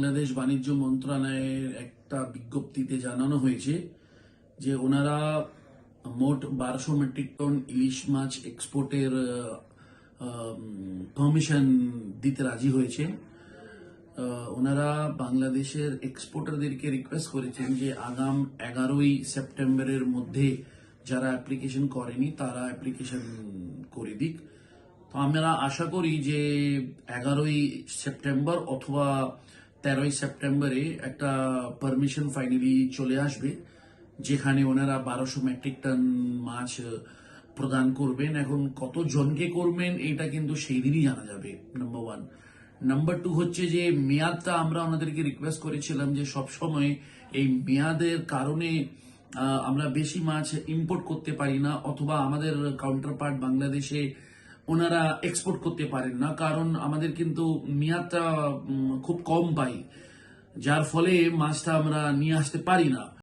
বাংলাদেশ বাণিজ্য মন্ত্রণালয়ের একটা বিজ্ঞপ্তিতে জানানো হয়েছে যে ওনারা মোট 1200 মেট্রিক টন ইলিশ মাছ এক্সপোর্টের পারমিশন দিতে রাজি হয়েছে। ওনারা বাংলাদেশের এক্সপোর্টারদেরকে রিকোয়েস্ট করেছেন যে আগাম 11ই সেপ্টেম্বরের মধ্যে যারা অ্যাপ্লিকেশন করেনি তারা অ্যাপ্লিকেশন করে দিক। তো আমরা আশা করি যে 11ই সেপ্টেম্বর অথবা 13ই সেপ্টেম্বরে একটা পারমিশন ফাইনালি চলে আসবে, যেখানে ওনারা 1200 মেট্রিক টন মাছ প্রদান করবেন। এখন কত জনকে করবেন এটা কিন্তু সেই দিনই জানা যাবে, নাম্বার ওয়ান। নাম্বার টু হচ্ছে যে মেয়াদটা আমরা ওনাদেরকে রিকোয়েস্ট করেছিলাম যে সবসময় এই মেয়াদের কারণে আমরা বেশি মাছ ইম্পোর্ট করতে পারি না, অথবা আমাদের কাউন্টার পার্ট বাংলাদেশে ওনারা এক্সপোর্ট করতে পারেন না, কারণ আমাদের কিন্তু মেয়াদটা খুব কম পাই, যার ফলে মাছটা আমরা নিয়ে আসতে পারি না।